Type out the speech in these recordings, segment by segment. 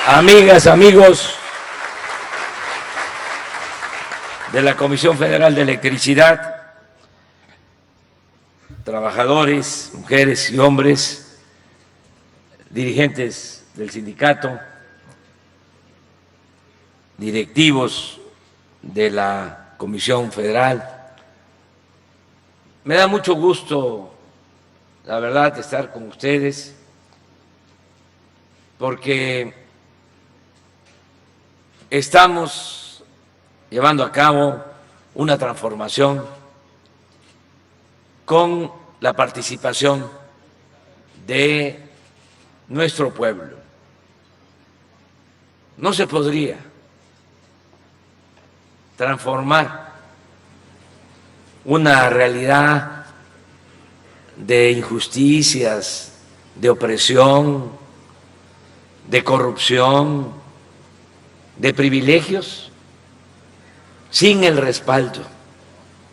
amigas, amigos de la Comisión Federal de Electricidad, trabajadores, mujeres y hombres, dirigentes del sindicato, directivos de la Comisión Federal. Me da mucho gusto, la verdad, estar con ustedes, porque estamos llevando a cabo una transformación con la participación de nuestro pueblo. No se podría transformar una realidad de injusticias, de opresión, de corrupción, de privilegios, sin el respaldo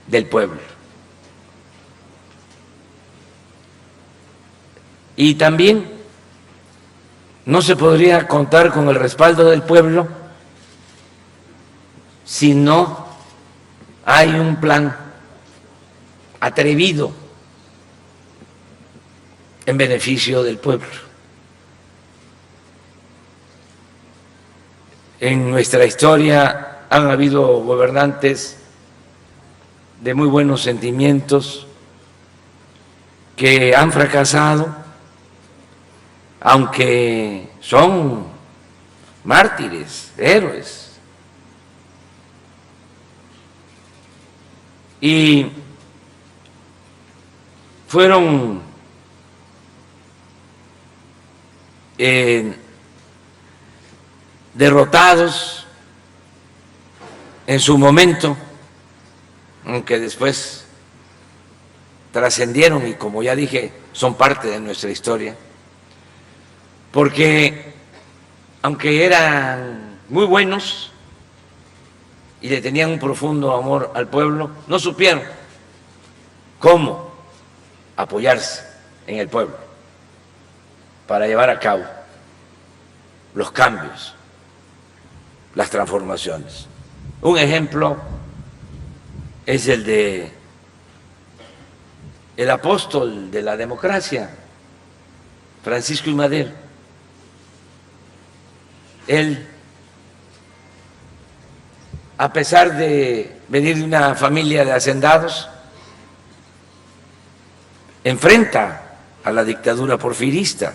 del pueblo. Y también no se podría contar con el respaldo del pueblo si no hay un plan atrevido en beneficio del pueblo. En nuestra historia han habido gobernantes de muy buenos sentimientos que han fracasado, aunque son mártires, héroes. Y fueron derrotados en su momento, aunque después trascendieron y, como ya dije, son parte de nuestra historia, porque aunque eran muy buenos y le tenían un profundo amor al pueblo, no supieron cómo apoyarse en el pueblo para llevar a cabo los cambios, las transformaciones. Un ejemplo es el de el apóstol de la democracia, Francisco I. Madero. Él, a pesar de venir de una familia de hacendados, enfrenta a la dictadura porfirista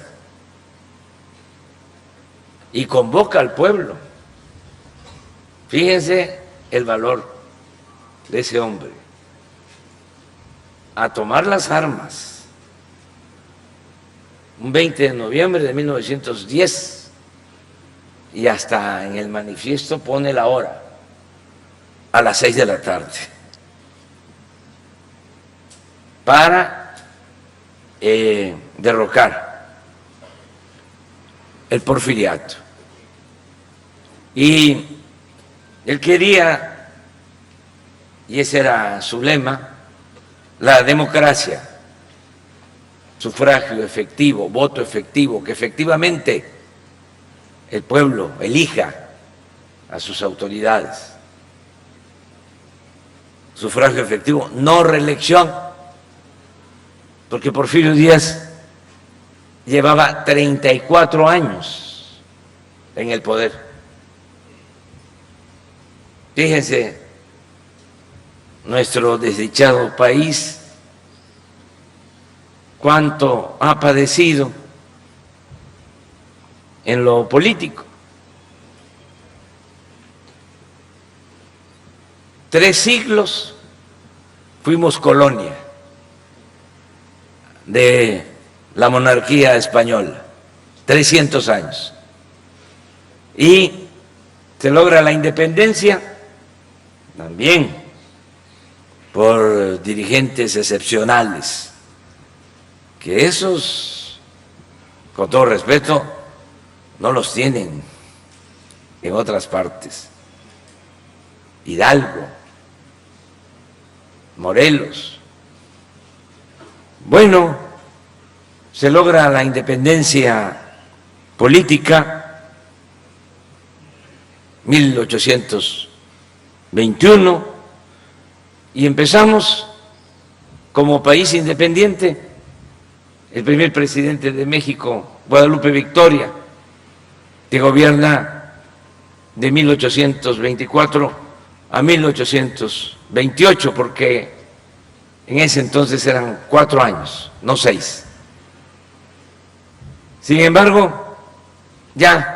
y convoca al pueblo. Fíjense el valor de ese hombre, a tomar las armas un 20 de noviembre de 1910, y hasta en el manifiesto pone la hora, a las 6 de la tarde, para derrocar el porfiriato. Y él quería, y ese era su lema, la democracia, sufragio efectivo, voto efectivo, que efectivamente el pueblo elija a sus autoridades. Sufragio efectivo, no reelección, porque Porfirio Díaz llevaba 34 años en el poder. Fíjense, nuestro desdichado país, cuánto ha padecido en lo político. 3 siglos fuimos colonia de la monarquía española, 300 años. Y se logra la independencia también por dirigentes excepcionales, que esos, con todo respeto, no los tienen en otras partes. Hidalgo, Morelos. Bueno, se logra la independencia política 1821, y empezamos como país independiente. El primer presidente de México, Guadalupe Victoria, que gobierna de 1824 a 1828, porque en ese entonces eran 4 años, no 6. Sin embargo, ya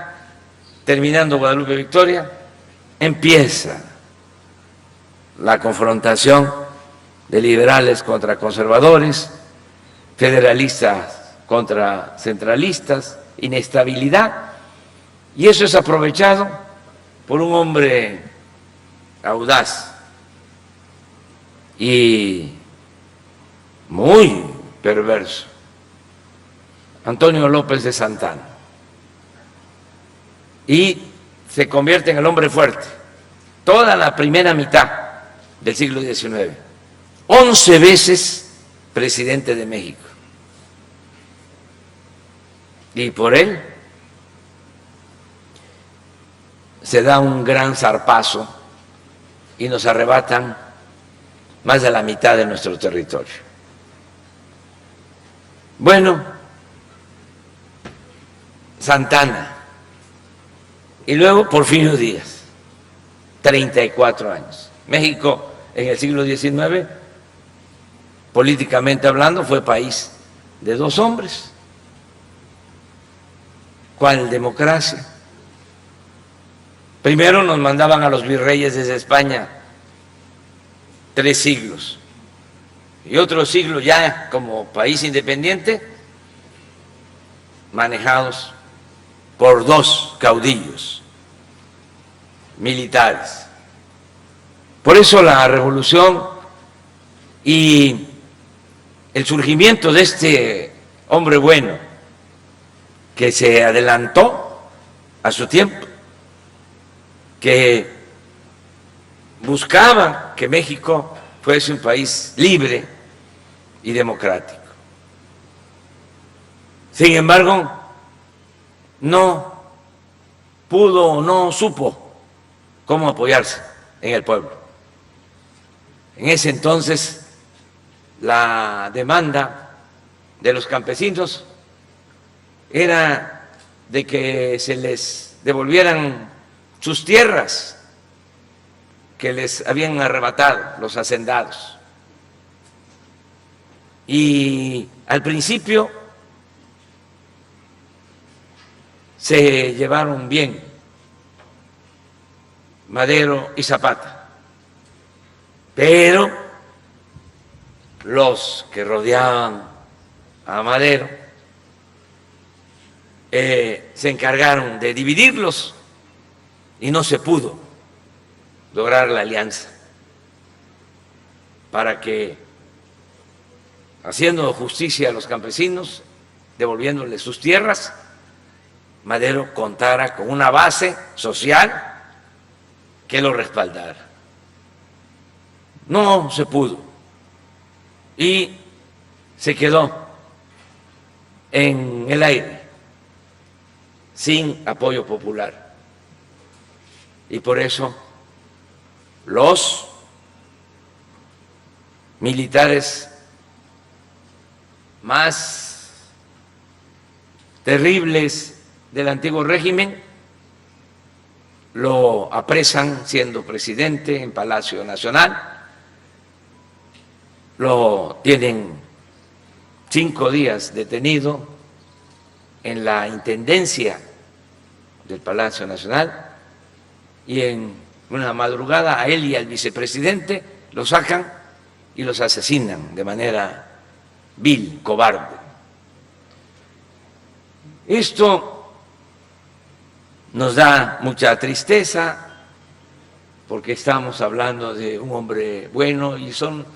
terminando Guadalupe Victoria, empieza la confrontación de liberales contra conservadores, federalistas contra centralistas, inestabilidad, y eso es aprovechado por un hombre audaz y muy perverso, Antonio López de Santana, y se convierte en el hombre fuerte. Toda la primera mitad del siglo XIX, 11 veces presidente de México, y por él se da un gran zarpazo y nos arrebatan más de la mitad de nuestro territorio. Bueno, Santana, y luego Porfirio Díaz, 34 años. México en el siglo XIX, políticamente hablando, fue país de 2 hombres. ¿Cuál democracia? Primero nos mandaban a los virreyes desde España 3 siglos, y otro siglo ya como país independiente, manejados por 2 caudillos militares. Por eso la revolución y el surgimiento de este hombre bueno, que se adelantó a su tiempo, que buscaba que México fuese un país libre y democrático. Sin embargo, no pudo o no supo cómo apoyarse en el pueblo. En ese entonces, la demanda de los campesinos era de que se les devolvieran sus tierras que les habían arrebatado los hacendados. Y al principio se llevaron bien Madero y Zapata, pero los que rodeaban a Madero se encargaron de dividirlos y no se pudo lograr la alianza para que, haciendo justicia a los campesinos, devolviéndoles sus tierras, Madero contara con una base social que lo respaldara. No se pudo y se quedó en el aire, sin apoyo popular. Y por eso los militares más terribles del antiguo régimen lo apresan siendo presidente en Palacio Nacional, lo tienen 5 días detenido en la intendencia del Palacio Nacional, y en una madrugada a él y al vicepresidente los sacan y los asesinan de manera vil, cobarde. Esto nos da mucha tristeza porque estamos hablando de un hombre bueno y son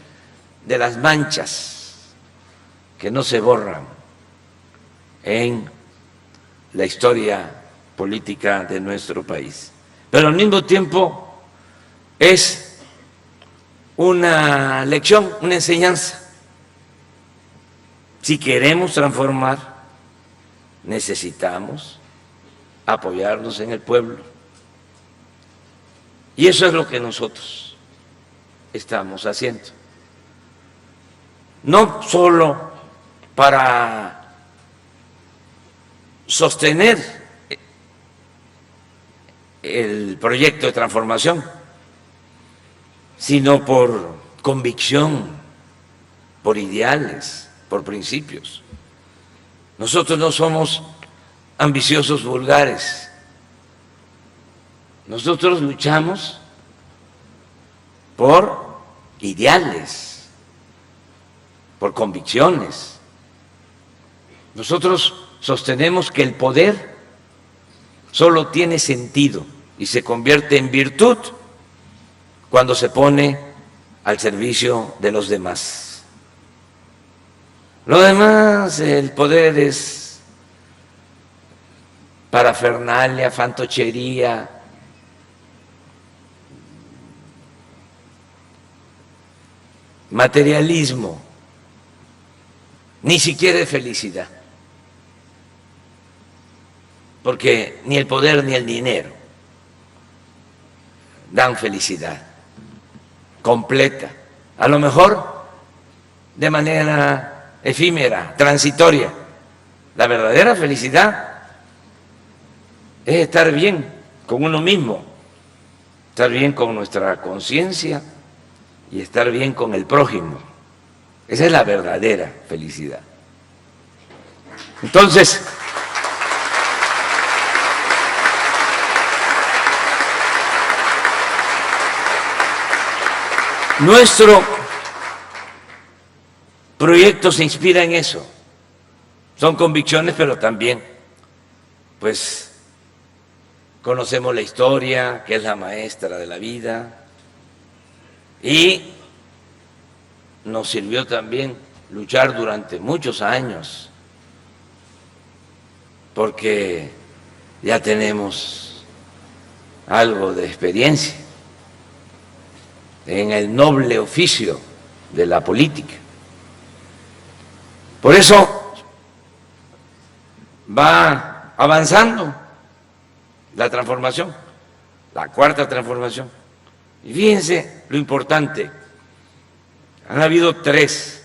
de las manchas que no se borran en la historia política de nuestro país. Pero al mismo tiempo es una lección, una enseñanza. Si queremos transformar, necesitamos apoyarnos en el pueblo. Y eso es lo que nosotros estamos haciendo. No solo para sostener el proyecto de transformación, sino por convicción, por ideales, por principios. Nosotros no somos ambiciosos vulgares. Nosotros luchamos por ideales, por convicciones. Nosotros sostenemos que el poder solo tiene sentido y se convierte en virtud cuando se pone al servicio de los demás. Lo demás, el poder es parafernalia, fantochería, materialismo, ni siquiera es felicidad, porque ni el poder ni el dinero dan felicidad completa, a lo mejor de manera efímera, transitoria. La verdadera felicidad es estar bien con uno mismo, estar bien con nuestra conciencia y estar bien con el prójimo. Esa es la verdadera felicidad. Entonces, nuestro proyecto se inspira en eso. Son convicciones, pero también, pues, conocemos la historia, que es la maestra de la vida, y nos sirvió también luchar durante muchos años, porque ya tenemos algo de experiencia en el noble oficio de la política. Por eso va avanzando la transformación, la cuarta transformación. Y fíjense lo importante, han habido tres: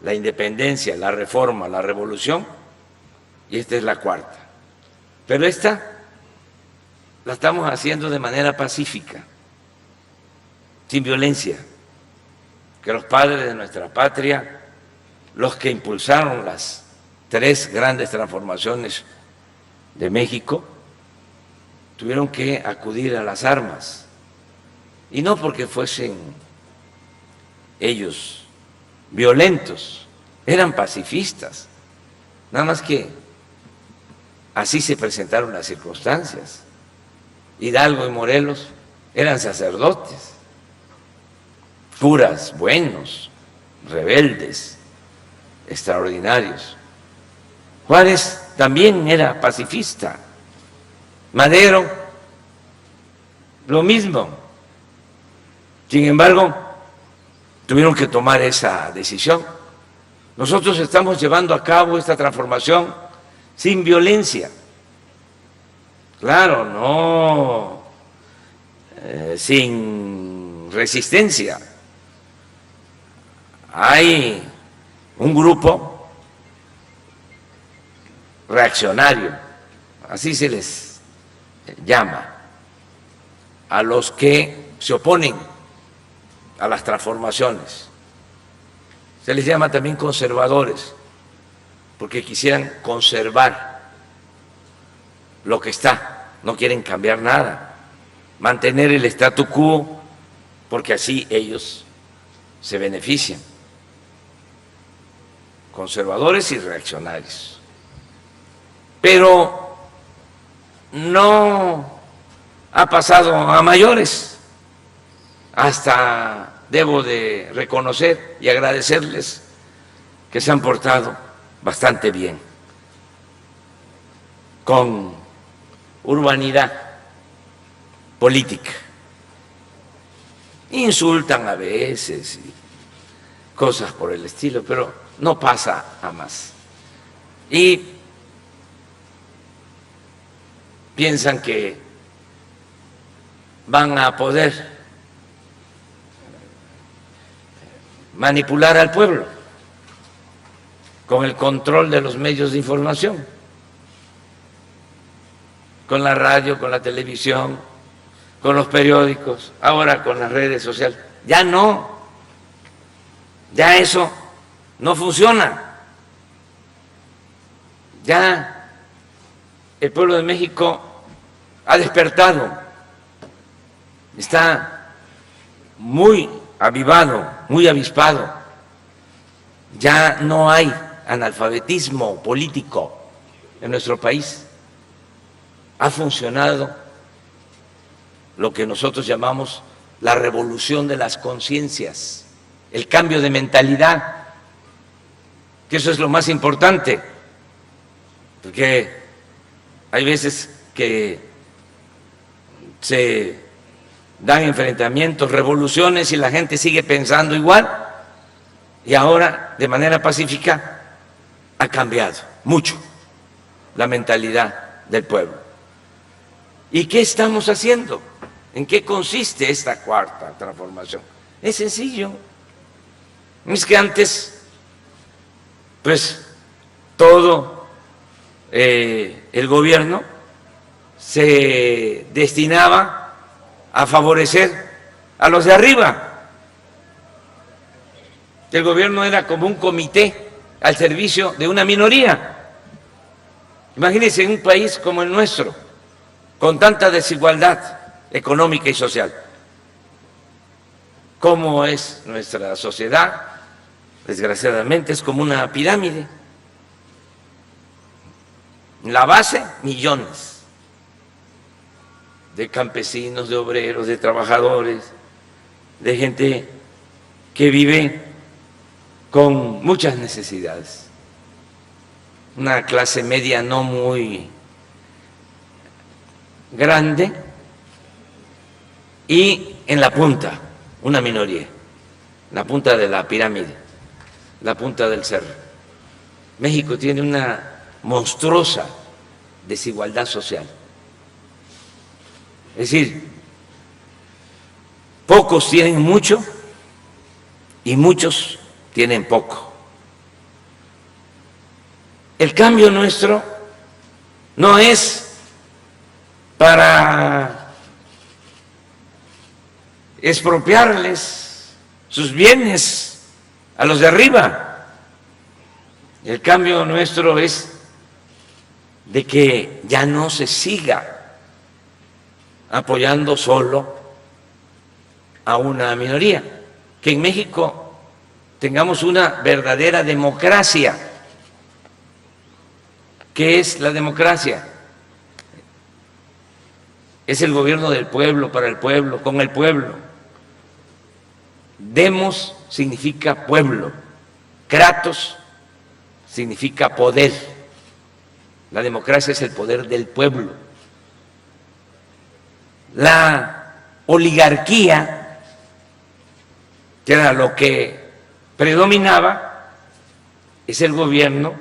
la independencia, la reforma, la revolución, y esta es la cuarta. Pero esta la estamos haciendo de manera pacífica, sin violencia, que los padres de nuestra patria, los que impulsaron las tres grandes transformaciones de México, tuvieron que acudir a las armas, y no porque fuesen ellos violentos, eran pacifistas, nada más que así se presentaron las circunstancias. Hidalgo y Morelos eran sacerdotes, curas buenos, rebeldes, extraordinarios. Juárez también era pacifista, Madero lo mismo. Sin embargo, tuvieron que tomar esa decisión. Nosotros estamos llevando a cabo esta transformación sin violencia. Claro, no sin resistencia. Hay un grupo reaccionario, así se les llama, a los que se oponen a las transformaciones. Se les llama también conservadores, porque quisieran conservar lo que está, no quieren cambiar nada, mantener el statu quo, porque así ellos se benefician. Conservadores y reaccionarios. Pero no ha pasado a mayores. Hasta debo de reconocer y agradecerles que se han portado bastante bien, con urbanidad política. Insultan a veces y cosas por el estilo, pero no pasa a más. Y piensan que van a poder manipular al pueblo con el control de los medios de información, con la radio, con la televisión, con los periódicos, ahora con las redes sociales. Ya no, ya eso no funciona. Ya el pueblo de México ha despertado, está muy avivado, muy avispado. Ya no hay analfabetismo político en nuestro país. Ha funcionado lo que nosotros llamamos la revolución de las conciencias, el cambio de mentalidad, que eso es lo más importante, porque hay veces que se dan enfrentamientos, revoluciones y la gente sigue pensando igual, y ahora de manera pacífica ha cambiado mucho la mentalidad del pueblo. ¿Y qué estamos haciendo? ¿En qué consiste esta cuarta transformación? Es sencillo. Es que antes, pues, todo el gobierno se destinaba a favorecer a los de arriba. El gobierno era como un comité al servicio de una minoría. Imagínense en un país como el nuestro, con tanta desigualdad económica y social. ¿Cómo es nuestra sociedad? Desgraciadamente es como una pirámide. En la base, millones de campesinos, de obreros, de trabajadores, de gente que vive con muchas necesidades. Una clase media no muy grande y en la punta, una minoría, la punta de la pirámide, la punta del cerro. México tiene una monstruosa desigualdad social. Es decir, pocos tienen mucho y muchos tienen poco. El cambio nuestro no es para expropiarles sus bienes a los de arriba. El cambio nuestro es de que ya no se siga apoyando solo a una minoría, que en México tengamos una verdadera democracia. ¿Qué es la democracia? Es el gobierno del pueblo, para el pueblo, con el pueblo. Demos significa pueblo, kratos significa poder. La democracia es el poder del pueblo. La oligarquía, que era lo que predominaba, es el gobierno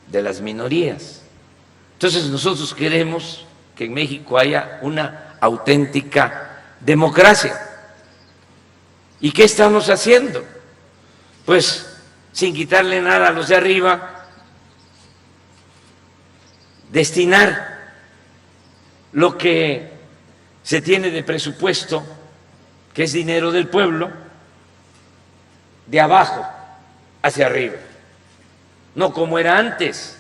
de las minorías. Entonces nosotros queremos que en México haya una auténtica democracia. ¿Y qué estamos haciendo? Pues sin quitarle nada a los de arriba, destinar lo que se tiene de presupuesto, que es dinero del pueblo, de abajo hacia arriba, no como era antes,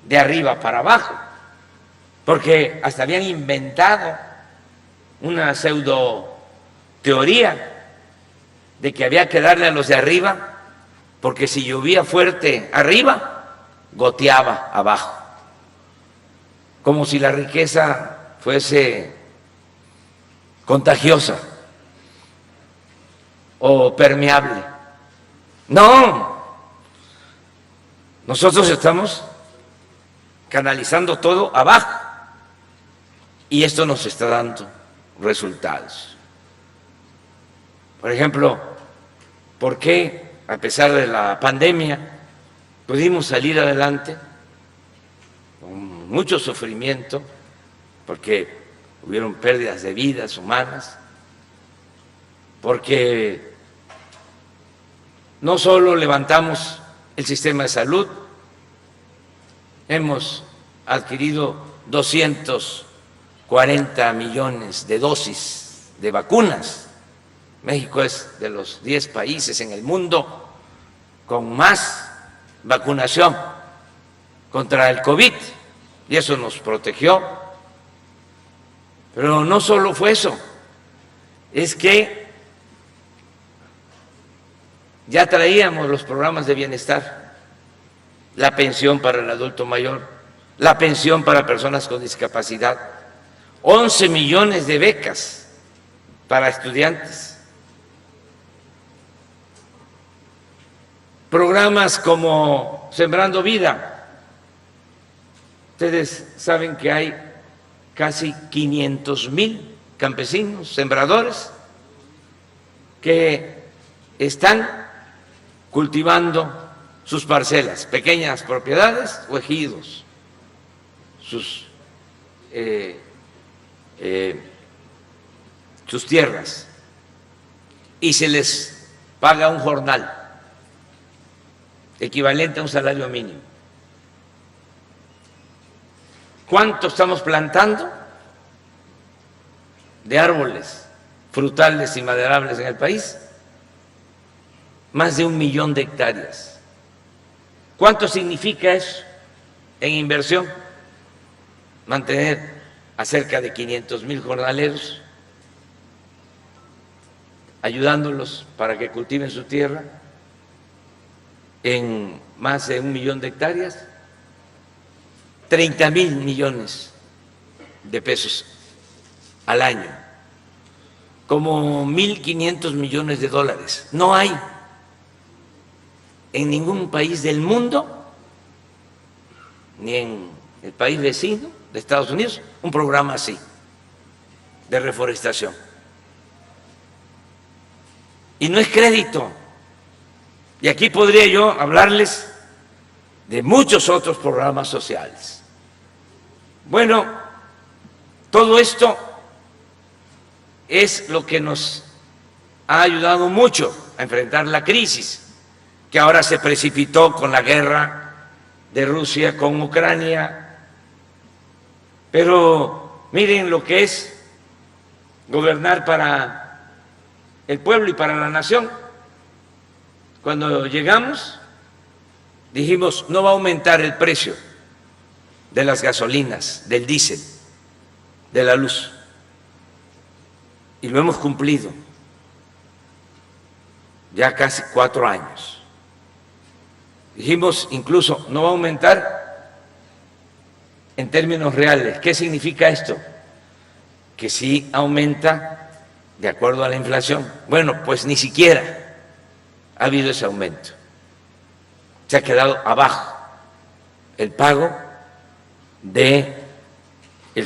de arriba para abajo, porque hasta habían inventado una pseudo teoría de que había que darle a los de arriba, porque si llovía fuerte arriba, goteaba abajo, como si la riqueza fuese contagiosa o permeable. No, nosotros estamos canalizando todo abajo y esto nos está dando resultados. Por ejemplo, ¿por qué a pesar de la pandemia pudimos salir adelante con mucho sufrimiento? Porque hubieron pérdidas de vidas humanas, porque no solo levantamos el sistema de salud, hemos adquirido 240 millones de dosis de vacunas. México es de los 10 países en el mundo con más vacunación contra el COVID, y eso nos protegió. Pero no solo fue eso, es que ya traíamos los programas de bienestar, la pensión para el adulto mayor, la pensión para personas con discapacidad, 11 millones de becas para estudiantes, programas como Sembrando Vida. Ustedes saben que hay casi 500,000 campesinos, sembradores, que están cultivando sus parcelas, pequeñas propiedades o ejidos, sus tierras, y se les paga un jornal equivalente a un salario mínimo. ¿Cuánto estamos plantando de árboles frutales y maderables en el país? Más de 1 millón de hectáreas. ¿Cuánto significa eso en inversión? Mantener a cerca de 500,000 jornaleros, ayudándolos para que cultiven su tierra en más de 1 millón de hectáreas, 30,000 millones de pesos al año, como 1.500 millones de dólares. No hay en ningún país del mundo, ni en el país vecino de Estados Unidos, un programa así de reforestación. Y no es crédito. Y aquí podría yo hablarles de muchos otros programas sociales. Bueno, todo esto es lo que nos ha ayudado mucho a enfrentar la crisis, que ahora se precipitó con la guerra de Rusia con Ucrania. Pero miren lo que es gobernar para el pueblo y para la nación. Cuando llegamos, dijimos, no va a aumentar el precio de las gasolinas, del diésel, de la luz. Y lo hemos cumplido ya casi 4 años. Dijimos incluso, no va a aumentar en términos reales. ¿Qué significa esto? Que sí aumenta de acuerdo a la inflación. Bueno, pues ni siquiera ha habido ese aumento. Se ha quedado abajo el pago del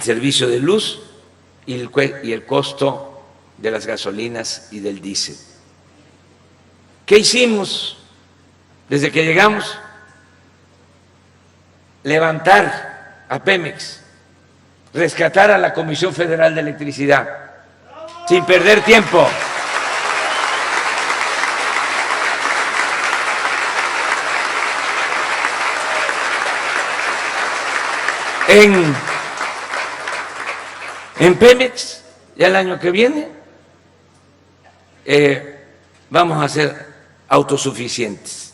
servicio de luz y el costo de las gasolinas y del diésel. ¿Qué hicimos desde que llegamos? Levantar a Pemex, rescatar a la Comisión Federal de Electricidad, sin perder tiempo. En Pemex, ya el año que viene, vamos a ser autosuficientes.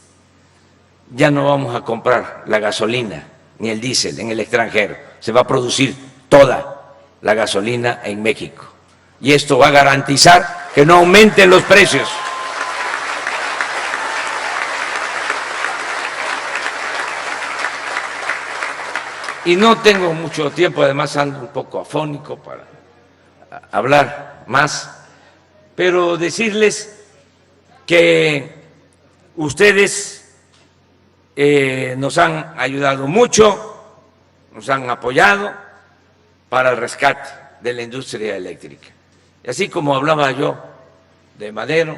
Ya no vamos a comprar la gasolina ni el diésel en el extranjero. Se va a producir toda la gasolina en México. Y esto va a garantizar que no aumenten los precios. Y no tengo mucho tiempo, además ando un poco afónico para hablar más, pero decirles que ustedes nos han ayudado mucho, nos han apoyado para el rescate de la industria eléctrica. Y así como hablaba yo de Madero,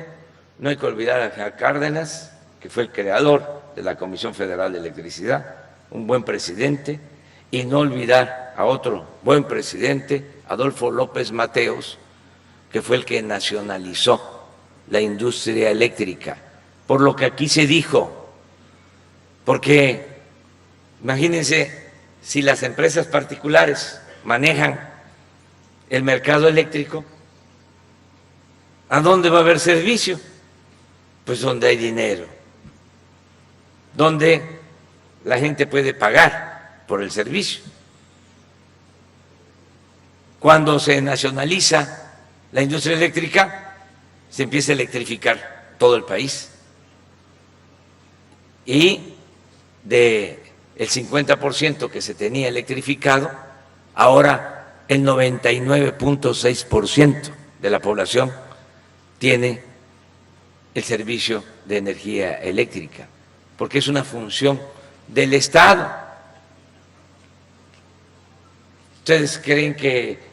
no hay que olvidar a General Cárdenas, que fue el creador de la Comisión Federal de Electricidad, un buen presidente, y no olvidar a otro buen presidente, Adolfo López Mateos, que fue el que nacionalizó la industria eléctrica, por lo que aquí se dijo, porque imagínense si las empresas particulares manejan el mercado eléctrico, ¿a dónde va a haber servicio? Pues donde hay dinero, donde la gente puede pagar por el servicio. Cuando se nacionaliza la industria eléctrica, se empieza a electrificar todo el país. Y del 50% que se tenía electrificado, ahora el 99.6% de la población tiene el servicio de energía eléctrica, porque es una función del Estado. ¿Ustedes creen que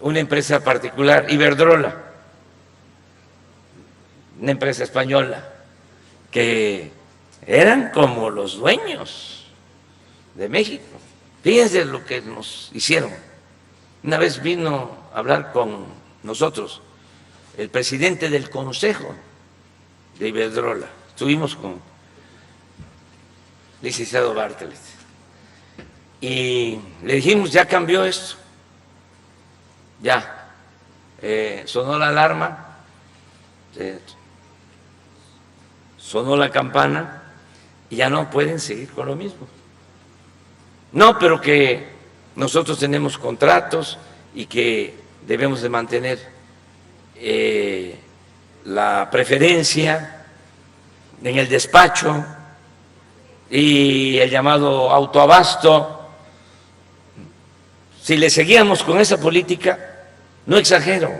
una empresa particular, Iberdrola, una empresa española, que eran como los dueños de México? Fíjense lo que nos hicieron. Una vez vino a hablar con nosotros el presidente del consejo de Iberdrola. Estuvimos con el licenciado Bartlett y le dijimos, ya cambió esto, ya sonó la alarma, sonó la campana y ya no pueden seguir con lo mismo. No, pero que nosotros tenemos contratos y que debemos de mantener la preferencia en el despacho y el llamado autoabasto. Si le seguíamos con esa política, no exagero,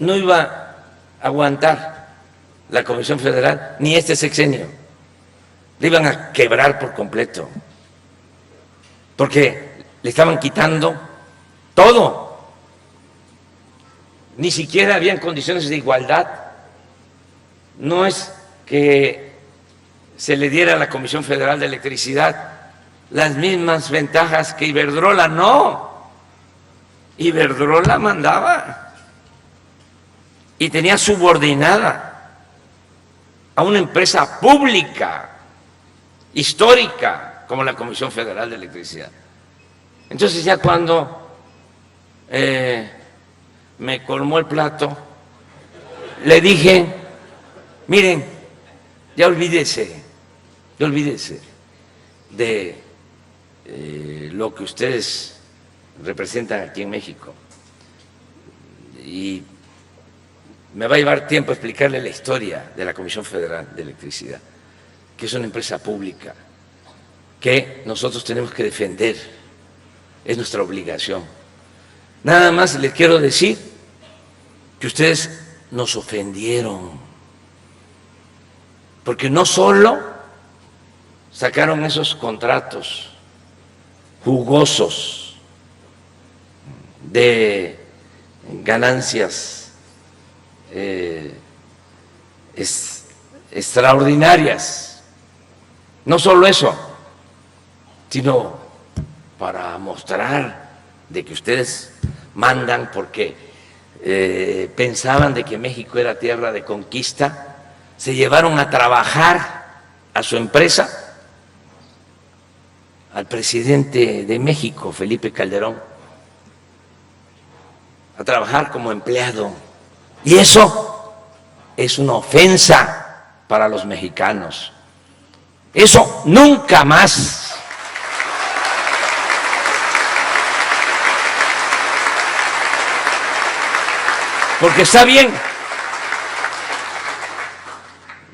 no iba a aguantar la Comisión Federal ni este sexenio, le iban a quebrar por completo, porque le estaban quitando todo. Ni siquiera habían condiciones de igualdad. No es que se le diera a la Comisión Federal de Electricidad las mismas ventajas que Iberdrola, no. Iberdrola mandaba y tenía subordinada a una empresa pública, histórica, como la Comisión Federal de Electricidad. Entonces ya cuando me colmó el plato, le dije, miren, ya olvídese de lo que ustedes representan aquí en México, y me va a llevar tiempo explicarle la historia de la Comisión Federal de Electricidad, que es una empresa pública que nosotros tenemos que defender, es nuestra obligación. Nada más les quiero decir que ustedes nos ofendieron, porque no solo sacaron esos contratos jugosos de ganancias extraordinarias, no solo eso, sino para mostrar de que ustedes mandan, porque pensaban de que México era tierra de conquista, se llevaron a trabajar a su empresa al presidente de México, Felipe Calderón, a trabajar como empleado. Y eso es una ofensa para los mexicanos. Eso nunca más. Porque está bien.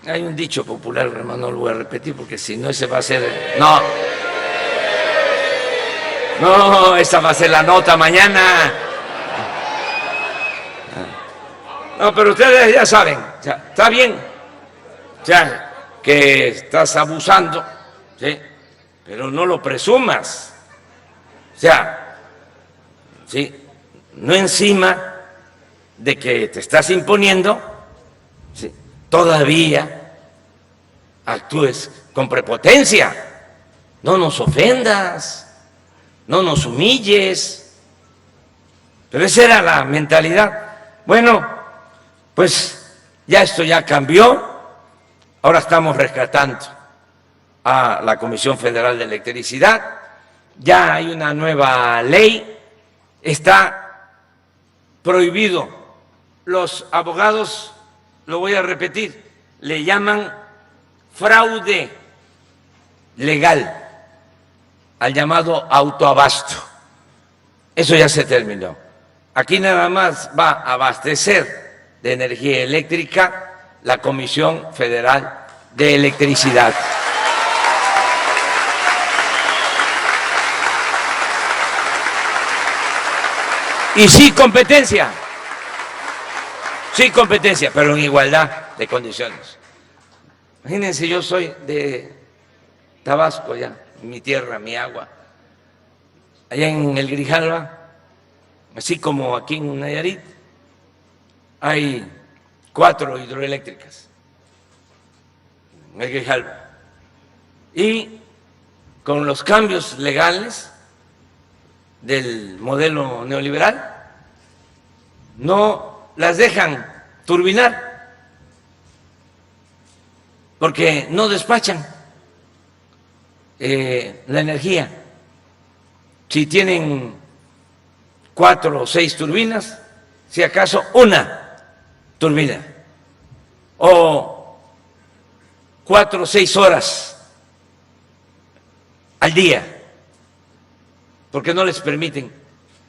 Hay un dicho popular, hermano, no lo voy a repetir porque si no ese va a ser... No, esa va a ser la nota mañana. No, pero ustedes ya saben, ya, está bien, ya que estás abusando, ¿sí? Pero no lo presumas, o sea, ¿sí? No encima de que te estás imponiendo, ¿sí? Todavía actúes con prepotencia. no nos ofendas, no nos humilles. Pero esa era la mentalidad. Bueno, pues ya esto ya cambió, ahora estamos rescatando a la Comisión Federal de Electricidad, ya hay una nueva ley, está prohibido. Los abogados, lo voy a repetir, le llaman fraude legal al llamado autoabasto. Eso ya se terminó. Aquí nada más va a abastecer de energía eléctrica la Comisión Federal de Electricidad. Y sí competencia, pero en igualdad de condiciones. Imagínense, yo soy de Tabasco, ya, mi tierra, mi agua. Allá en el Grijalva, así como aquí en Nayarit, hay 4 hidroeléctricas en el Grijalva. Y con los cambios legales del modelo neoliberal, no las dejan turbinar porque no despachan la energía. Si tienen 4 o 6 turbinas, si acaso una turbina, o 4 o 6 horas al día, porque no les permiten.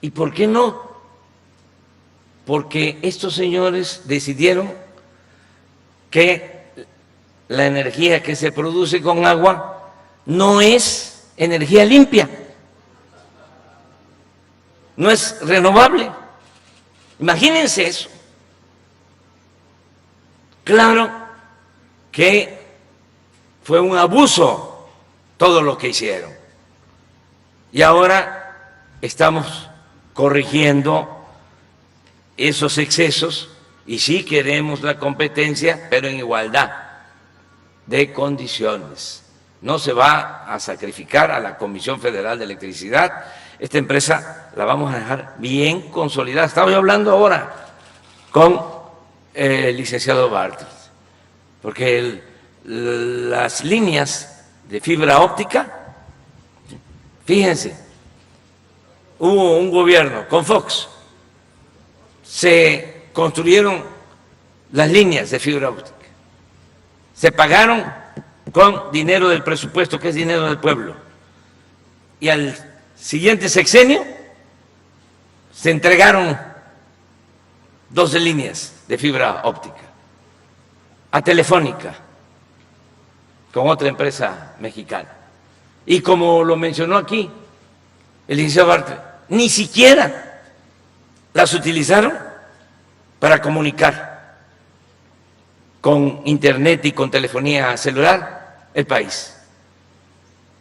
¿Y por qué no? Porque estos señores decidieron que la energía que se produce con agua no es energía limpia, no es renovable. Imagínense eso. Claro que fue un abuso todo lo que hicieron. Y ahora estamos corrigiendo esos excesos y sí queremos la competencia, pero en igualdad de condiciones. No se va a sacrificar a la Comisión Federal de Electricidad. Esta empresa la vamos a dejar bien consolidada. Estaba yo hablando ahora con el licenciado Bartels, porque las líneas de fibra óptica, fíjense, hubo un gobierno con Fox, se construyeron las líneas de fibra óptica, se pagaron con dinero del presupuesto, que es dinero del pueblo, y al siguiente sexenio se entregaron 12 líneas de fibra óptica a Telefónica con otra empresa mexicana. Y como lo mencionó aquí el licenciado Bartels, ni siquiera las utilizaron para comunicar con internet y con telefonía celular el país.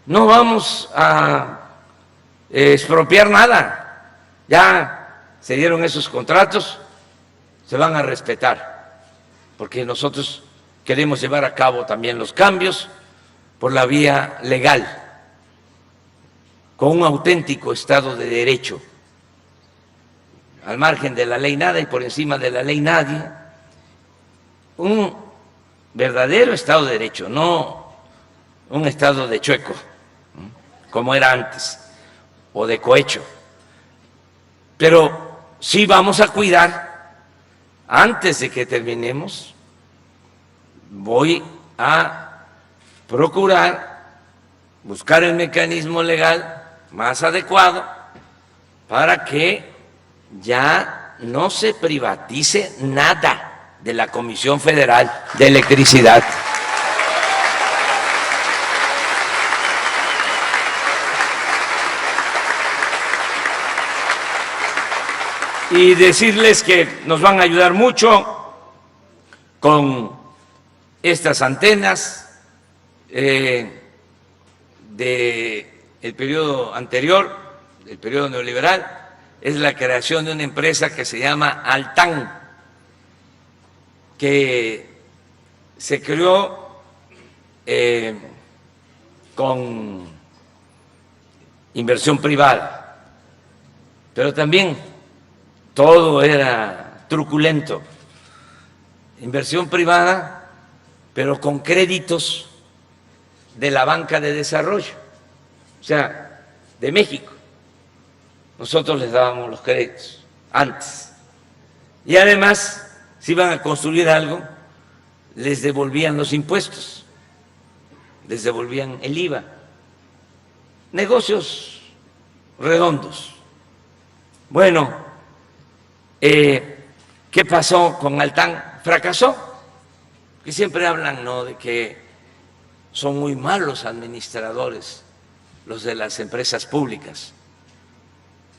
No vamos a expropiar nada, ya se dieron esos contratos, se van a respetar, porque nosotros queremos llevar a cabo también los cambios por la vía legal, con un auténtico Estado de Derecho, al margen de la ley nada y por encima de la ley nadie, un verdadero Estado de Derecho, no un Estado de chueco, como era antes, o de cohecho. Pero sí vamos a cuidar, antes de que terminemos, voy a procurar buscar el mecanismo legal más adecuado para que ya no se privatice nada de la Comisión Federal de Electricidad. Y decirles que nos van a ayudar mucho con estas antenas del periodo anterior, del periodo neoliberal. Es la creación de una empresa que se llama Altán, que se creó con inversión privada, pero también todo era truculento. Inversión privada, pero con créditos de la banca de desarrollo, o sea, de México. Nosotros les dábamos los créditos antes. Y además, si iban a construir algo, les devolvían los impuestos, les devolvían el IVA. Negocios redondos. Bueno, ¿qué pasó con Altán? Fracasó. Que siempre hablan, ¿no?, de que son muy malos administradores los de las empresas públicas,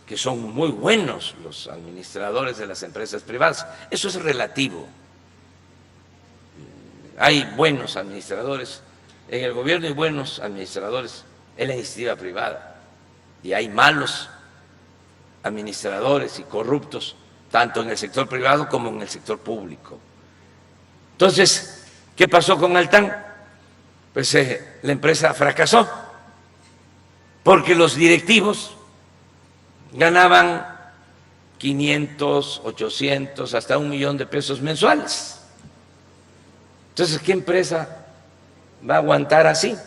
que son muy buenos los administradores de las empresas privadas. Eso es relativo. Hay buenos administradores en el gobierno y buenos administradores en la iniciativa privada. Y hay malos administradores y corruptos, tanto en el sector privado como en el sector público. Entonces, ¿qué pasó con Altán? Pues la empresa fracasó, porque los directivos ganaban 500, 800, hasta 1 millón de pesos mensuales. Entonces, ¿qué empresa va a aguantar así?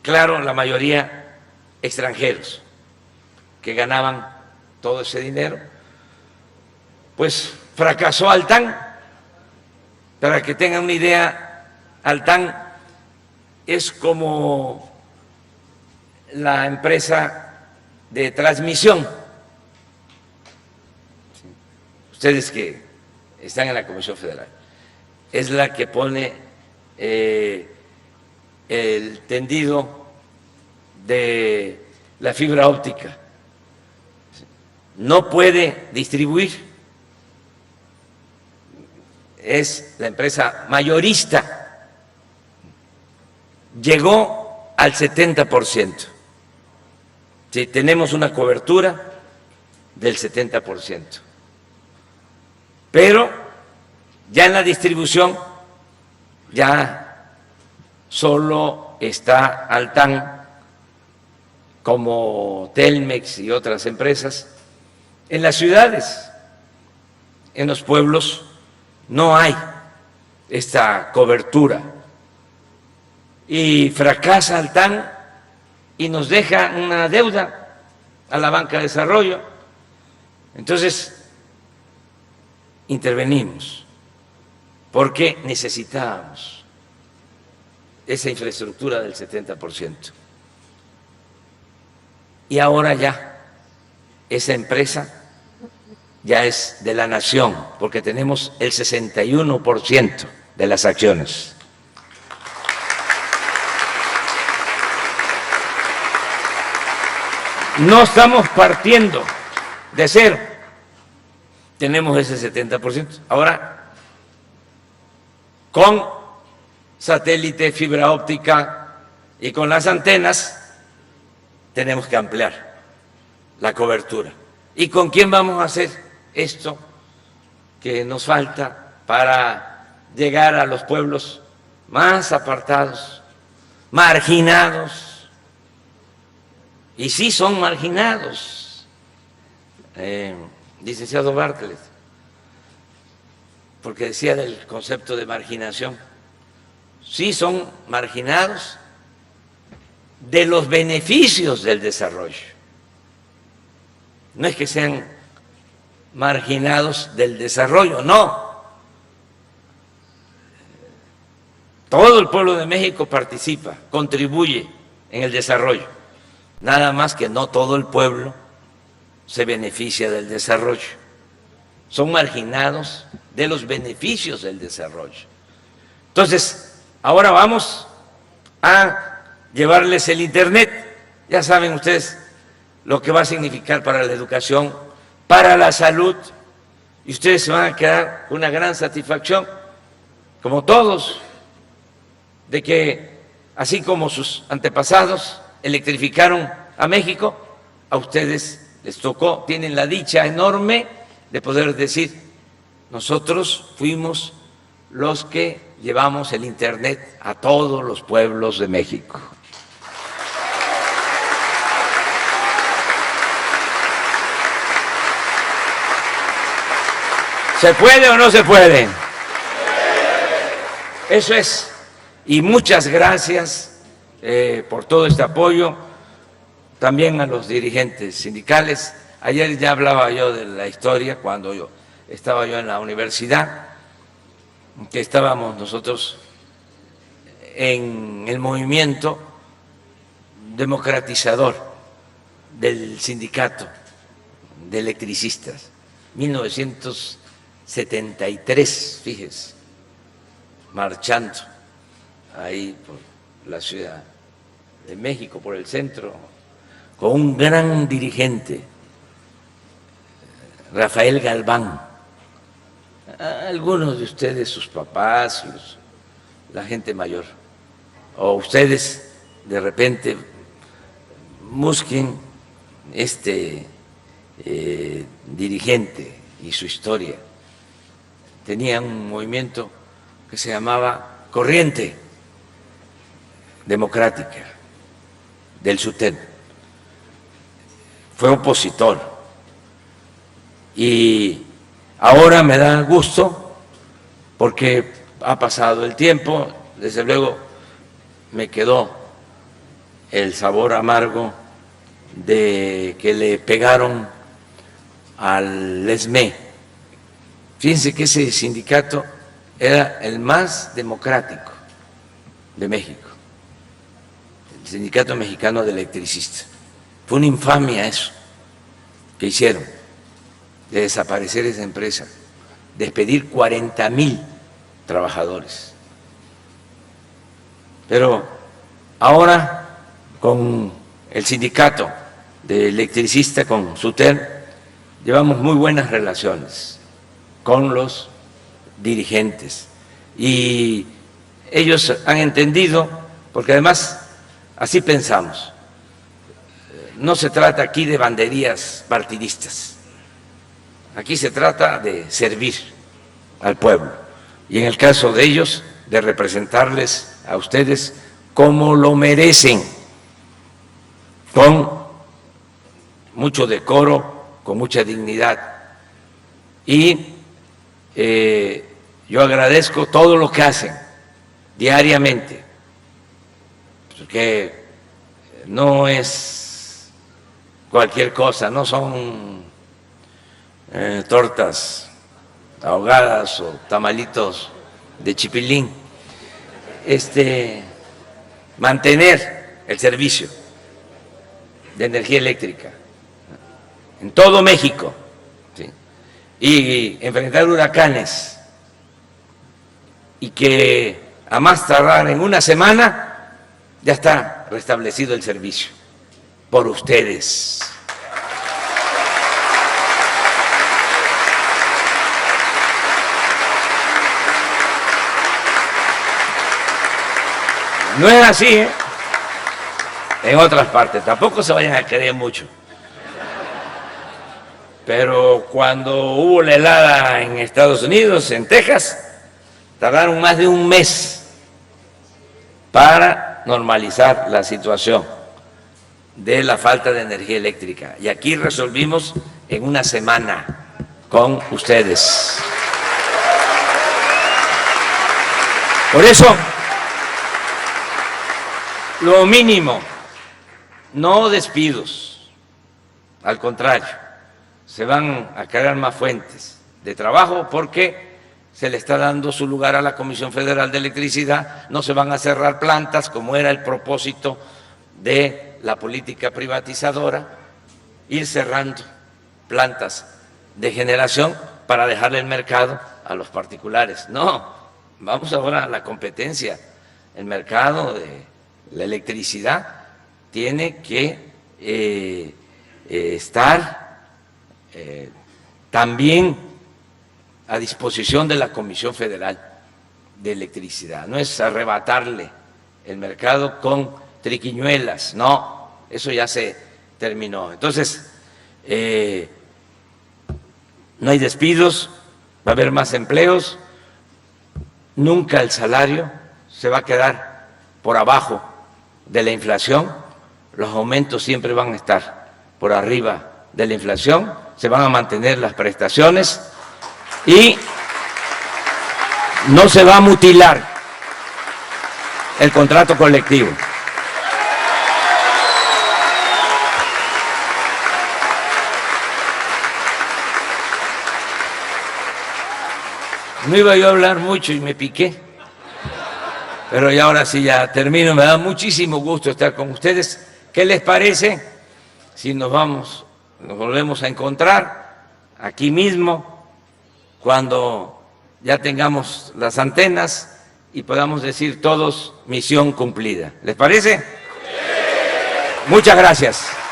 Claro, la mayoría extranjeros que ganaban todo ese dinero. Pues fracasó Altán. Para que tengan una idea, Altán es como la empresa de transmisión. Ustedes que están en la Comisión Federal, es la que pone el tendido de la fibra óptica. No puede distribuir. Es la empresa mayorista, llegó al 70%. Sí, tenemos una cobertura del 70%. Pero ya en la distribución, ya solo está Altán, como Telmex y otras empresas. En las ciudades, en los pueblos, no hay esta cobertura y fracasa Altán y nos deja una deuda a la banca de desarrollo. Entonces, intervenimos porque necesitábamos esa infraestructura del 70%. Y ahora ya esa empresa ya es de la nación, porque tenemos el 61% de las acciones. No estamos partiendo de cero, tenemos ese 70%. Ahora, con satélite, fibra óptica y con las antenas, tenemos que ampliar la cobertura. ¿Y con quién vamos a hacer esto que nos falta para llegar a los pueblos más apartados, marginados? Y sí son marginados, licenciado Bartlett, porque decía del concepto de marginación. Sí son marginados de los beneficios del desarrollo. No es que sean marginados del desarrollo, no. Todo el pueblo de México participa, contribuye en el desarrollo. Nada más que no todo el pueblo se beneficia del desarrollo. Son marginados de los beneficios del desarrollo. Entonces, ahora vamos a llevarles el Internet. Ya saben ustedes lo que va a significar para la educación, para la salud, y ustedes se van a quedar con una gran satisfacción, como todos, de que así como sus antepasados electrificaron a México, a ustedes les tocó, tienen la dicha enorme de poder decir, nosotros fuimos los que llevamos el Internet a todos los pueblos de México. ¿Se puede o no se puede? Eso es. Y muchas gracias por todo este apoyo, también a los dirigentes sindicales. Ayer ya hablaba yo de la historia cuando estaba yo en la universidad, que estábamos nosotros en el movimiento democratizador del sindicato de electricistas, 1973, fíjese, marchando ahí por la Ciudad de México, por el centro, con un gran dirigente, Rafael Galván. Algunos de ustedes, sus papás, la gente mayor, o ustedes de repente busquen este dirigente y su historia. Tenía un movimiento que se llamaba Corriente Democrática del SUTEP. Fue opositor y ahora me da gusto porque ha pasado el tiempo, desde luego me quedó el sabor amargo de que le pegaron al ESME. Fíjense que ese sindicato era el más democrático de México, el Sindicato Mexicano de Electricistas. Fue una infamia eso que hicieron, de desaparecer esa empresa, despedir 40,000 trabajadores. Pero ahora con el sindicato de electricistas, con SUTER, llevamos muy buenas relaciones con los dirigentes y ellos han entendido, porque además así pensamos, no se trata aquí de banderías partidistas, aquí se trata de servir al pueblo y en el caso de ellos de representarles a ustedes como lo merecen, con mucho decoro, con mucha dignidad. Y yo agradezco todo lo que hacen diariamente, porque no es cualquier cosa, no son tortas ahogadas o tamalitos de chipilín. Mantener el servicio de energía eléctrica en todo México, ¿sí? Y enfrentar huracanes, y que a más tardar en una semana ya está restablecido el servicio por ustedes. No es así, ¿eh? En otras partes, tampoco se vayan a creer mucho. Pero cuando hubo la helada en Estados Unidos, en Texas, tardaron más de un mes para normalizar la situación de la falta de energía eléctrica. Y aquí resolvimos en una semana con ustedes. Por eso, lo mínimo, no despidos, al contrario, se van a crear más fuentes de trabajo porque se le está dando su lugar a la Comisión Federal de Electricidad, no se van a cerrar plantas como era el propósito de la política privatizadora, ir cerrando plantas de generación para dejarle el mercado a los particulares. No, vamos ahora a la competencia. El mercado de la electricidad tiene que estar también a disposición de la Comisión Federal de Electricidad. No es arrebatarle el mercado con triquiñuelas, no, eso ya se terminó. Entonces, no hay despidos, va a haber más empleos, nunca el salario se va a quedar por abajo de la inflación, los aumentos siempre van a estar por arriba de la inflación, se van a mantener las prestaciones y no se va a mutilar el contrato colectivo. No iba yo a hablar mucho y me piqué, pero ya ahora sí ya termino. Me da muchísimo gusto estar con ustedes. ¿Qué les parece si nos volvemos a encontrar aquí mismo cuando ya tengamos las antenas y podamos decir todos misión cumplida? ¿Les parece? Muchas gracias.